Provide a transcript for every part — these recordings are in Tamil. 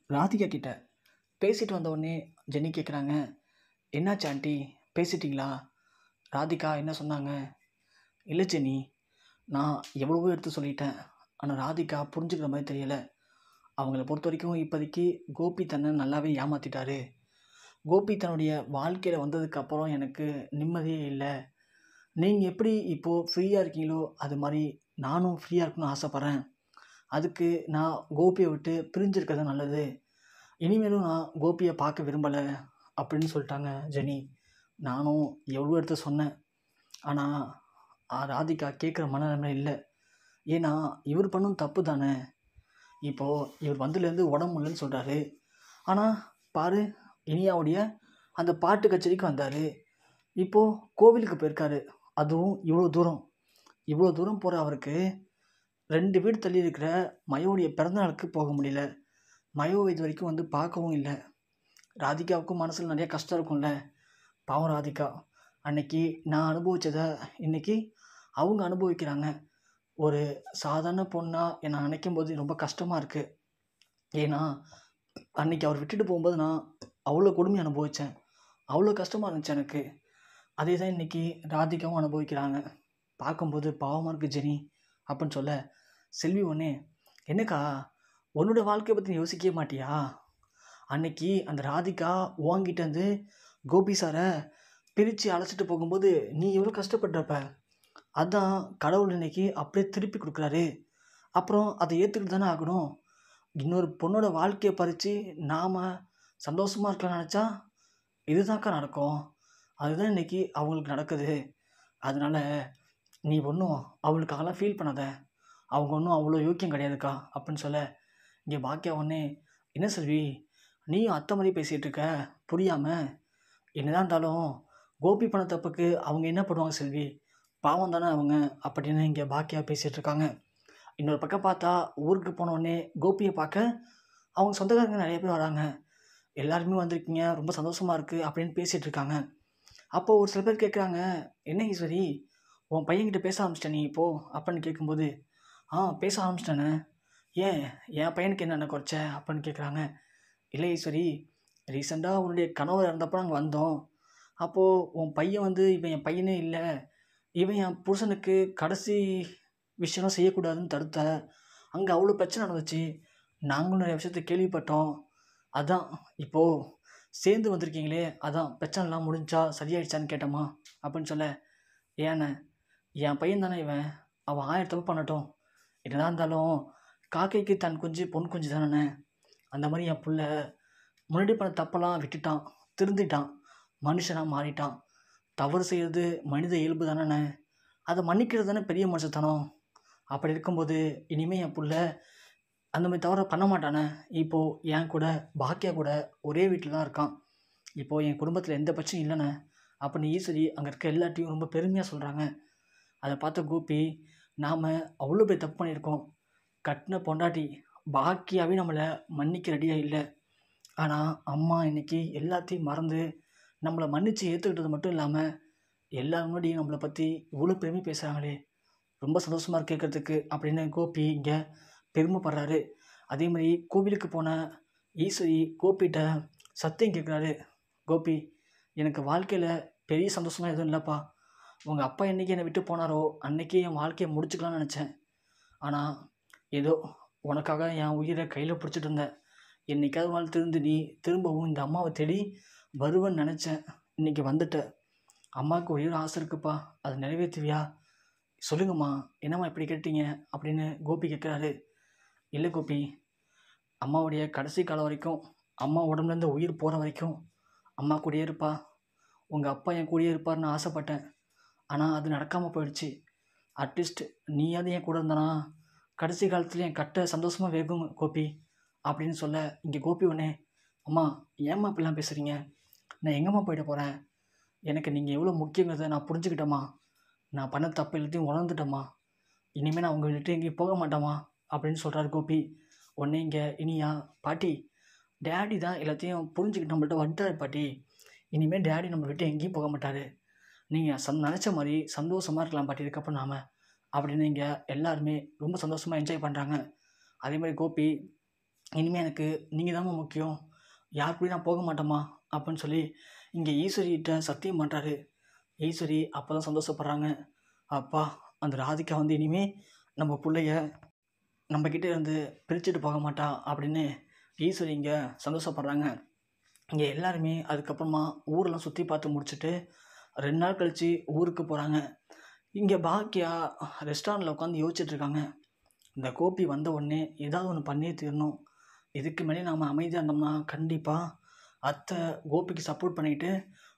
ராதிகா கிட்ட பேசிட்டு வந்த உடனே ஜெனி கேட்குறாங்க, என்னாச்சு ஆண்டி, பேசிட்டிங்களா? ராதிகா என்ன சொன்னாங்க? இல்லை ஜெனி, நான் எவ்வளவோ எடுத்து சொல்லிட்டேன். ஆனால் ராதிகா புரிஞ்சுக்கிற மாதிரி தெரியலை. அவங்கள பொறுத்த வரைக்கும் இப்போதைக்கு கோபி தன்னை நல்லாவே ஏமாற்றிட்டாரு. கோபி தன்னுடைய வாழ்க்கையில் வந்ததுக்கப்புறம் எனக்கு நிம்மதியே இல்லை. நீங்கள் எப்படி இப்போது ஃப்ரீயாக இருக்கீங்களோ அது மாதிரி நானும் ஃப்ரீயாக இருக்கணும்னு ஆசைப்பட்றேன். அதுக்கு நான் கோபியை விட்டு பிரிஞ்சிருக்கிறது நல்லது. இனிமேலும் நான் கோபியை பார்க்க விரும்பலை அப்படின்னு சொல்லிட்டாங்க ஜெனி. நானும் எவ்வளோ எடுத்து சொன்னேன். ஆனால் ராதிகா கேட்குற மனநிலைமை இல்லை. ஏன்னா இவர் பண்ணும் தப்பு தானே. இப்போது இவர் வந்ததுலேருந்து உடம்பு முடியலன்னு சொல்கிறாரு. ஆனால் பாரு, இனியாவுடைய அந்த பாட்டு கச்சேரிக்கு வந்தார். இப்போது கோவிலுக்கு போயிருக்காரு. அதுவும் இவ்வளோ தூரம் போகிற அவருக்கு 2 வீடு தள்ளி இருக்கிற மயோடைய பிறந்தநாளுக்கு போக முடியல. மயோவை இது வரைக்கும் வந்து பார்க்கவும் இல்லை. ராதிகாவுக்கும் மனசில் நிறைய கஷ்டம் இருக்கும்ல. பாவம் ராதிகா, அன்னைக்கு நான் அனுபவித்ததை இன்றைக்கி அவங்க அனுபவிக்கிறாங்க. ஒரு சாதாரண பொண்ணாக நான் நினைக்கும் போது ரொம்ப கஷ்டமாக இருக்குது. ஏன்னா அன்றைக்கி அவர் விட்டுட்டு போகும்போது நான் அவ்வளோ கொடுமை அனுபவித்தேன். அவ்வளோ கஷ்டமாக இருந்துச்சு எனக்கு. அதே தான் இன்றைக்கி ராதிகாவும் அனுபவிக்கிறாங்க. பார்க்கும்போது பாவமாக இருக்குது ஜெனி அப்படின்னு சொல்ல, செல்வி ஒன்றே, என்னக்கா உன்னோட வாழ்க்கையை பற்றி யோசிக்கவே மாட்டியா? அன்னைக்கு அந்த ராதிகா வாங்கிட்டு கோபி சாரை பிரித்து அழைச்சிட்டு போகும்போது நீ எவ்வளோ கஷ்டப்பட்டப்ப. அதான் கடவுள் இன்னைக்கு அப்படியே திருப்பி கொடுக்குறாரு. அப்புறம் அதை ஏற்றுக்கிட்டு தானே ஆகணும். இன்னொரு பொண்ணோட வாழ்க்கையை பறித்து நாம் சந்தோஷமாக இருக்கலாம்னு நினச்சா இதுதான்க்கா நடக்கும். அதுதான் இன்றைக்கி அவங்களுக்கு நடக்குது. அதனால் நீ ஒன்றும் அவளுக்காகலாம் ஃபீல் பண்ணாத. அவங்க ஒன்றும் அவ்வளோ யோக்கியம் கிடையாதுக்கா அப்படின்னு சொல்ல, இங்கே பாக்கியா ஒன்றே, என்ன செல்வி நீயும் அத்தை மாதிரி பேசிகிட்டு இருக்க புரியாமல்? என்னதான் இருந்தாலும் கோபி பண்ண தப்புக்கு அவங்க என்ன பண்ணுவாங்க செல்வி, பாவம் தானே அவங்க அப்படின்னு இங்கே பாக்கியா பேசிகிட்டு இருக்காங்க. இன்னொரு பக்கம் பார்த்தா ஊருக்கு போனோடனே கோபியை பார்க்க அவங்க சொந்தக்காரங்க நிறைய பேர் வராங்க. எல்லாருமே வந்திருக்கீங்க, ரொம்ப சந்தோஷமாக இருக்குது அப்படின்னு பேசிகிட்டு இருக்காங்க. அப்போது ஒரு சில பேர் கேட்குறாங்க, என்ன ஈஸ்வரி உன் பையன்கிட்ட பேச ஆரம்பிச்சிட்ட நீ இப்போது அப்படின்னு கேட்கும்போது, பேச ஆரம்பிச்சிட்டேனே, ஏன் என் பையனுக்கு என்னென்ன குறைச்ச அப்படின்னு கேட்குறாங்க. இல்லை ஈஸ்வரி, ரீசெண்டாக உன்னுடைய கணவர் இறந்தப்போ நாங்கள் வந்தோம். அப்போது உன் பையன் இவன் என் பையனே இல்லை, இவன் என் புருஷனுக்கு கடைசி விஷயம் செய்யக்கூடாதுன்னு தடுத்த. அங்கே அவ்வளோ பிரச்சனை நடந்துச்சு. நாங்களும் நிறைய விஷயத்தை கேள்விப்பட்டோம். அதான் இப்போது சேர்ந்து வந்திருக்கீங்களே, அதான் பிரச்சனைலாம் முடிஞ்சா சரியாயிடுச்சான்னு கேட்டோமா அப்படின்னு சொல்ல, ஏண்ணே என் பையன் தானே இவன், அவன் 1000 தப்பு பண்ணட்டும். என்னதான் இருந்தாலும் காக்கைக்கு தன் குஞ்சு பொன் குஞ்சு தானே. அந்த மாதிரி என் புள்ள முன்னாடி பண்ண தப்பெல்லாம் விட்டுட்டான், திருந்திட்டான், மனுஷனாக மாறிட்டான். தவறு செய்கிறது மனித இயல்பு தானே. அதை மன்னிக்கிறது தானே பெரிய மனுஷத்தனம். அப்படி இருக்கும்போது இனிமேல் என் புள்ள அந்த மாதிரி தவறை பண்ண மாட்டானே. இப்போது என் கூட பாக்கியா கூட ஒரே வீட்டில் தான் இருக்கான். இப்போது என் குடும்பத்தில் எந்த பிரச்சனையும் இல்லைண்ணே அப்படின்னு ஈஸ்வரி அங்கே இருக்க எல்லாத்தையும் ரொம்ப பெருமையாக சொல்கிறாங்க. அதை பார்த்த கோபி, நாம் அவ்வளோ பெரிய தப்பு பண்ணியிருக்கோம். கட்டின பொண்டாட்டி பாக்கியாவே நம்மளை மன்னிக்க ரெடியாக இல்லை. ஆனால் அம்மா இன்றைக்கி எல்லாத்தையும் மறந்து நம்மளை மன்னித்து ஏற்றுக்கிட்டது மட்டும் இல்லாமல் எல்லாரும் முன்னாடி நம்மளை பற்றி இவ்வளோ பெருமை பேசுகிறாங்களே, ரொம்ப சந்தோஷமாக இருக்கு கேட்குறதுக்கு அப்படின்னு கோபி இங்கே பெருமைப்படுறாரு. அதே மாதிரி கோவிலுக்கு போன ஈஸ்வரி கோபிகிட்ட சத்தியம் கேட்குறாரு. கோபி, எனக்கு வாழ்க்கையில் பெரிய சந்தோஷமாக எதுவும் இல்லைப்பா. உங்கள் அப்பா என்றைக்கு என்னை விட்டு போனாரோ அன்றைக்கி என் வாழ்க்கையை முடிச்சுக்கலான்னு நினச்சேன். ஆனால் ஏதோ உனக்காக என் உயிரை கையில் பிடிச்சிட்டு இருந்தேன். என்றைக்காவது வாழ் திருந்து நீ திரும்பவும் இந்த அம்மாவை தேடி வருவேன்னு நினச்சேன். இன்றைக்கி வந்துட்ட. அம்மாவுக்கு ஒரே ஒரு ஆசை இருக்குப்பா, அதை நிறைவேற்றுவியா? சொல்லுங்கம்மா, என்னம்மா இப்படி கேட்டீங்க அப்படின்னு கோபி கேட்குறாரு. இல்லை கோபி, அம்மாவுடைய கடைசி காலம் வரைக்கும், அம்மா உடம்புலேருந்து உயிர் போகிற வரைக்கும் அம்மா கூடயே இருப்பா. உங்கள் அப்பா என் கூடயே இருப்பார்னு ஆசைப்பட்டேன். ஆனால் அது நடக்காமல் போயிடுச்சு. அட்லீஸ்ட் நீயாவது என் கூட இருந்தானா கடைசி காலத்தில் என் கட்டை சந்தோஷமாக வேகும் கோபி அப்படின்னு சொல்ல, இங்கே கோபி ஒன்றே, அம்மா ஏம்மா இப்படிலாம் பேசுகிறீங்க? நான் எங்கேம்மா போயிட போகிறேன்? எனக்கு நீங்கள் எவ்வளோ முக்கியங்கிறத நான் புரிஞ்சுக்கிட்டேம்மா. நான் பண்ண தப்பு எல்லாத்தையும் உணர்ந்துட்டேம்மா. இனிமேல் நான் உங்கள் விட்டு எங்கேயும் போக மாட்டேம்மா அப்படின்னு சொல்கிறாரு கோபி. உடனே இங்கே இனியா, பாட்டி டேடி தான் எல்லாத்தையும் புரிஞ்சுக்கிட்டு நம்மள்ட்ட வந்துட்டார் பாட்டி. இனிமேல் டேடி நம்ம விட்டு எங்கேயும் போக மாட்டார். நீங்கள் நினச்ச மாதிரி சந்தோஷமாக இருக்கலாம் பாட்டி இதுக்கப்புறம் நாம் அப்படின்னு இங்கே எல்லாருமே ரொம்ப சந்தோஷமாக என்ஜாய் பண்ணுறாங்க. அதே மாதிரி கோபி இனிமேல் எனக்கு நீங்கள் தாம்மா முக்கியம், யார் கூடயும் நான் போக மாட்டேம்மா அப்படின்னு சொல்லி இங்கே ஈஸ்வரிகிட்ட சத்தியம் பண்ணுறாரு. ஈஸ்வரி அப்போ தான் சந்தோஷப்படுறாங்க. அப்பா, அந்த ராதிகா வந்து இனிமேல் நம்ம பிள்ளைய நம்மக்கிட்ட இருந்து பிரிச்சுட்டு போக மாட்டா அப்படின்னு ஈஸ்வரி இங்கே சந்தோஷப்படுறாங்க. இங்கே எல்லாருமே அதுக்கப்புறமா ஊரெல்லாம் சுற்றி பார்த்து முடிச்சுட்டு 2 நாள் கழித்து ஊருக்கு போகிறாங்க. இங்கே பாக்கியா ரெஸ்டாரண்ட்டில் உட்காந்து யோசிச்சுட்ருக்காங்க. இந்த கோபி வந்த உடனே ஏதாவது ஒன்று பண்ணியே தீரணும். இதுக்கு மேலே நாம் அமைதியாக இருந்தோம்னா கண்டிப்பாக அத்தை கோபிக்கு சப்போர்ட் பண்ணிவிட்டு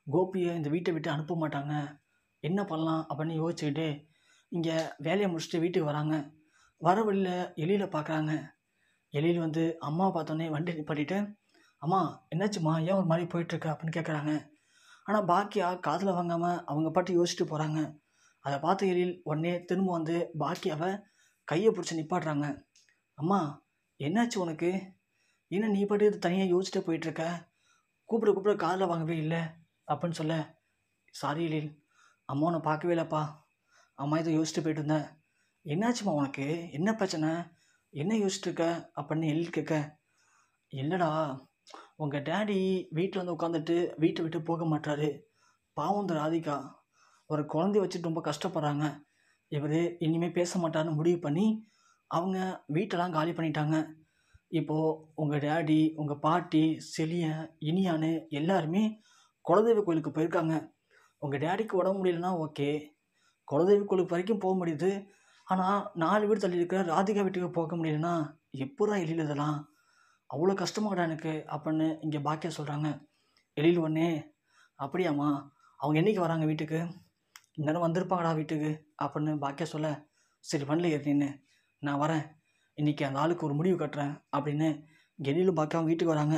கோபியை இந்த வீட்டை விட்டு அனுப்ப மாட்டாங்க. என்ன பண்ணலாம் அப்படின்னு யோசிச்சுக்கிட்டு இங்கே வேலையை முடிச்சுட்டு வீட்டுக்கு வராங்க. வர வழியில் எழிலை பார்க்குறாங்க. எழில் வந்து அம்மாவை பார்த்தோன்னே வண்டி நிப்பாட்டிட்டு, அம்மா என்னாச்சும்மா, ஏன் ஒரு மாதிரி போயிட்டுருக்க அப்படின்னு கேட்குறாங்க. ஆனால் பாக்கியா காதில் வாங்காமல் அவங்க பாட்டு யோசிச்சுட்டு போகிறாங்க. அதை பார்த்து எழில் உடனே திரும்ப வந்து பாக்கியாவை கையை பிடிச்சி நிப்பாட்டுறாங்க. அம்மா என்னாச்சு உனக்கு, என்ன நீ பாட்டு இது தனியாக யோசிச்சுட்டு போயிட்டுருக்க, கூப்பிட காதில் வாங்கவே இல்லை அப்படின்னு சொல்ல, சாரி எழில், அம்மா உன்னை பார்க்கவே இல்லைப்பா, அம்மா இதை யோசிச்சுட்டு போயிட்டு இருந்தேன். என்னாச்சும்மா உனக்கு, என்ன பிரச்சனை, என்ன யோசிச்சுட்ருக்க அப்படின்னு எழில் கேட்க, இல்லைடா உங்கள் டேடி வீட்டில் வந்து உட்காந்துட்டு வீட்டை விட்டு போக மாட்டாரு. பாவம் இந்த ராதிகா ஒரு குழந்தைய வச்சுட்டு ரொம்ப கஷ்டப்படுறாங்க. இவர் இனிமேல் பேச மாட்டாருன்னு முடிவு பண்ணி அவங்க வீட்டெல்லாம் காலி பண்ணிட்டாங்க. இப்போது உங்கள் டேடி, உங்கள் பாட்டி, செலியன், இனியான்னு எல்லாருமே குலதெய்வ கோயிலுக்கு போயிருக்காங்க. உங்கள் டேடிக்கு உடம்பு முடியலன்னா ஓகே, குலதெய்வ கோயிலுக்கு வரைக்கும் போக முடியுது. ஆனால் 4 வீடு தள்ளி இருக்கிற ராதிகா வீட்டுக்கு போக முடியலன்னா எப்படா எழில் இதெல்லாம், அவ்வளோ கஷ்டமாடா எனக்கு அப்படின்னு இங்கே பாக்கியா சொல்கிறாங்க. எழில் ஒன்றே, அப்படியாம்மா, அவங்க என்றைக்கு வராங்க வீட்டுக்கு, இந்நேரம் வந்திருப்பாங்கடா வீட்டுக்கு அப்படின்னு பாக்கியா சொல்ல, சரி வண்டியில் ஏறி நின்று நான் வரேன், இன்றைக்கி அந்த ஆளுக்கு ஒரு முடிவு கட்டுறேன் அப்படின்னு எழிலும் பாக்கியாவும் வீட்டுக்கு வராங்க.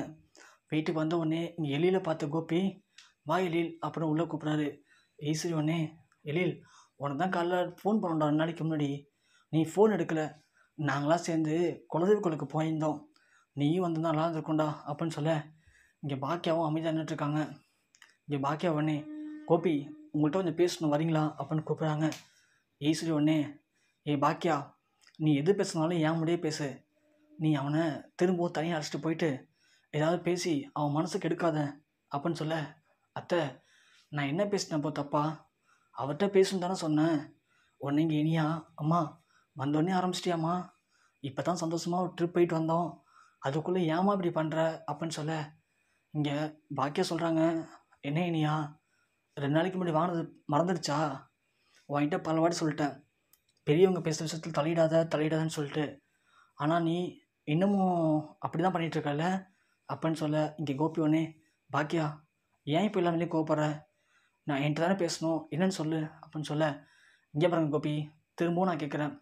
வீட்டுக்கு வந்த உடனே இங்கே எழிலை பார்த்த கோபி, வா எழில் அப்படின்னு உள்ளே கூப்பிட்றாரு. ஈஸ்வரி உடனே, எழில் உனக்கு தான் காலைல ஃபோன் பண்ணோம்டா 2 நாளைக்கு முன்னாடி, நீ ஃபோன் எடுக்கலை, நாங்களாம் சேர்ந்து குலதெய்வ கோயிலுக்கு போயிருந்தோம், நீயும் வந்து நல்லா இருந்திருக்கும்டா அப்படின்னு சொல்ல, இங்கே பாக்கியாவும் அமைதியாக நின்றுட்டுருக்காங்க. இங்கே பாக்கியா உடனே, கோபி உங்கள்கிட்ட கொஞ்சம் பேசணும் வரீங்களா அப்படின்னு கூப்பிட்றாங்க. ஈஸ்வரி உடனே, பாக்கியா நீ எது பேசுனாலும் ஏன் முடியே பேசு, நீ அவனை திரும்பவும் தனியாக அழைச்சிட்டு போயிட்டு ஏதாவது பேசி அவன் மனசுக்கு எடுக்காத அப்படின்னு சொல்ல, அத்தை நான் என்ன பேசினப்போ தப்பா, அவர்கிட்ட பேசணும் தானே சொன்னேன். உடனே இங்கே இனியா, அம்மா வந்தோடனே ஆரம்பிச்சிட்டியாம்மா, இப்போ தான் சந்தோஷமாக ஒரு ட்ரிப் போயிட்டு வந்தோம், அதுக்குள்ளே ஏம்மா இப்படி பண்ணுற அப்படின்னு சொல்ல, இங்கே பாக்கியா சொல்கிறாங்க, என்ன இனியா 2 நாளைக்கு முன்னாடி வாங்கினது மறந்துடுச்சா, உன்கிட்ட பல வாட்டி சொல்லிட்டேன் பெரியவங்க பேசுகிற விஷயத்தில் தலையிடாதன்னு சொல்லிட்டு, ஆனால் நீ இன்னமும் அப்படி தான் பண்ணிகிட்ருக்கல அப்படின்னு சொல்ல, இங்கே கோபி ஒன்னே, பாக்கியா ஏன் இப்போ எல்லாமே கோவப்படுற, நான் என்கிட்ட தானே பேசணும், என்னன்னு சொல்லு அப்படின்னு சொல்ல, இங்கே பாருங்க கோபி, திரும்பவும் நான் கேட்குறேன்,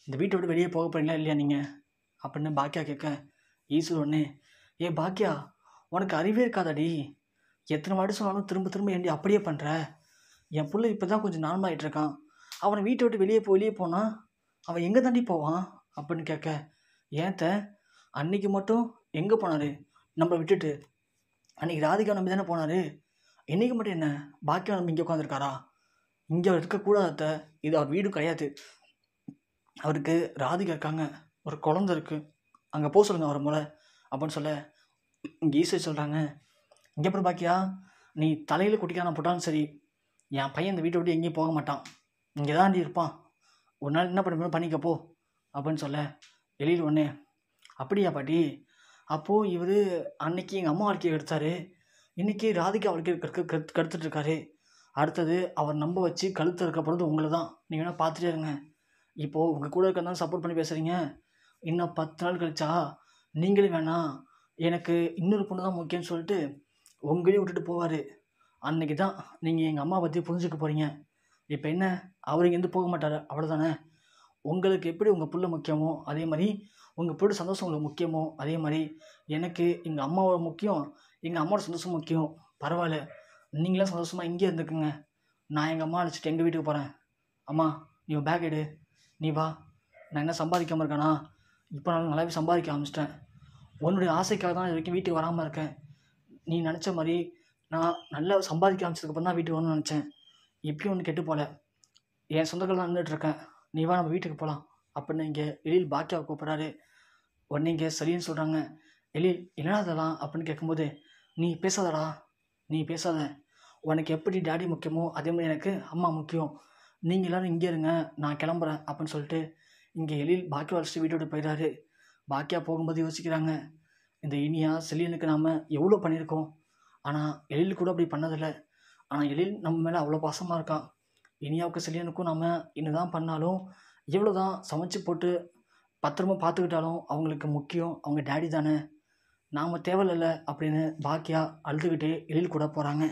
இந்த வீட்டை விட்டு வெளியே போக போகிறீங்களா இல்லையா நீங்கள் அப்படின்னு பாக்கியா கேட்க, ஈஸ்வரி ஒன்னே, பாக்கியா உனக்கு அறிவே இருக்காதடி, எத்தனை வாட்டி சொன்னாலும் திரும்ப திரும்ப ஏண்டி அப்படியே பண்ணுற, என் பிள்ளை இப்போ தான் கொஞ்சம் நார்மலாகிட்டு இருக்கான், அவனை வீட்டை விட்டு வெளியே போனால் அவன் எங்கே தாண்டி போவான் அப்படின்னு கேட்க, ஏன்த்த அன்னைக்கு மட்டும் எங்கே போனார் நம்மளை விட்டுட்டு, அன்றைக்கி ராதிகா நம்பி தானே போனார், இன்றைக்கி மட்டும் என்ன பாக்கியா நம்பி இங்கே உட்காந்துருக்காரா, இங்கே இருக்கக்கூடாத, இது அவர் வீடு கிடையாது, அவருக்கு ராதிகா இருக்காங்க, ஒரு குழந்தை இருக்குது, அங்கே போக சொல்லுங்கள் அவரை மூளை அப்படின்னு சொல்ல, இங்கே ஈஸ்வரி சொல்கிறாங்க, இங்கே அப்புறம் பாக்கியா நீ தலையில் குட்டிக்கான போட்டாலும் சரி, என் பையன் இந்த வீட்டை விட்டு எங்கேயும் போக மாட்டான், இங்கே தான் இருப்பான், ஒரு நாள் என்ன பண்ணிக்கப்போ அப்படின்னு சொல்ல, எழில் ஒன்றே, அப்படியா பாட்டி, அப்போது இவர் அன்னைக்கு எங்கள் அம்மா வாழ்க்கையை எடுத்தார், இன்றைக்கி ராதிகா வாழ்க்கையை கெடுத்துட்ருக்காரு, அடுத்தது அவர் நம்ப வச்சு கழுத்து இருக்க போகிறது உங்களை தான், நீங்கள் வேணால் பார்த்துட்டே இருங்க, இப்போது உங்கள் கூட இருக்கிறதான் சப்போர்ட் பண்ணி பேசுகிறீங்க, இன்னும் 10 நாள் கழிச்சா நீங்களே வேணாம் எனக்கு இன்னொரு பொண்ணு தான் முக்கியம்னு சொல்லிட்டு உங்களையும் விட்டுட்டு போவார், அன்றைக்கி தான் நீங்கள் எங்கள் அம்மா பற்றி புரிஞ்சுக்க போகிறீங்க, இப்போ என்ன அவர் இங்கேருந்து போக மாட்டார் அவ்வளோதானே, உங்களுக்கு எப்படி உங்கள் பிள்ளை முக்கியமோ அதே மாதிரி உங்கள் பிள்ளை சந்தோஷம் உங்களுக்கு முக்கியமோ அதே மாதிரி எனக்கு எங்கள் அம்மாவோட முக்கியம், எங்கள் அம்மாவோட சந்தோஷம் முக்கியம், பரவாயில்ல நீங்களாம் சந்தோஷமாக இங்கே இருந்துக்குங்க, நான் எங்கள் அம்மா அழைச்சிட்டு எங்கள் வீட்டுக்கு போகிறேன், அம்மா நீ பேக் எடு, நீ வா, நான் என்ன சம்பாதிக்காமல் இருக்கேனா, இப்போ நான் நல்லாவே சம்பாதிக்க ஆரம்பிச்சிட்டேன், உன்னுடைய ஆசைக்காக தான் இது வரைக்கும் வீட்டுக்கு வராமல் இருக்கேன், நீ நினச்ச மாதிரி நான் நல்லா சம்பாதிக்க ஆரம்பிச்சதுக்கப்புறம் தான் வீட்டுக்கு வரணும்னு நினச்சேன், இப்பயும் ஒன்று கெட்டு போகல, என் சொந்தங்கள் தான் நின்றுட்டுருக்கேன், நீ வா நம்ம வீட்டுக்கு போகலாம் அப்படின்னு இங்கே எழில் பாக்கியாவை கூப்பிட்றாரு. உடனே இங்கே செலின்னு சொல்கிறாங்க, எழில் என்னடா அதெல்லாம் அப்படின்னு கேட்கும்போது, நீ பேசாதடா, நீ பேசாத. உனக்கு எப்படி டேடி முக்கியமோ அதே மாதிரி எனக்கு அம்மா முக்கியம். நீங்கள் எல்லோரும் இங்கே இருங்க, நான் கிளம்புறேன் அப்படின்னு சொல்லிட்டு இங்கே எழில் பாக்கியா வச்சுட்டு வீட்டை விட்டு போயிடுறாரு. பாக்கியா போகும்போது யோசிக்கிறாங்க, இந்த இனியா செலியனுக்கு நாம் எவ்வளோ பண்ணியிருக்கோம், ஆனால் எழில் கூட அப்படி பண்ணதில்லை. ஆனால் எழில் நம்ம மேலே அவ்வளோ பாசமாக இருக்கான். இனியாவுக்கு செலியனுக்கும் நம்ம என்னதான் பண்ணாலும், எவ்வளோ தான் சமைச்சு போட்டு பத்திரமா பார்த்துக்கிட்டாலும் அவங்களுக்கு முக்கியம் அவங்க டேடி தானே, நாம் தேவையில்ல அப்படின்னு பாக்கியா அழுதுகிட்டே எழில் கூட போகிறாங்க.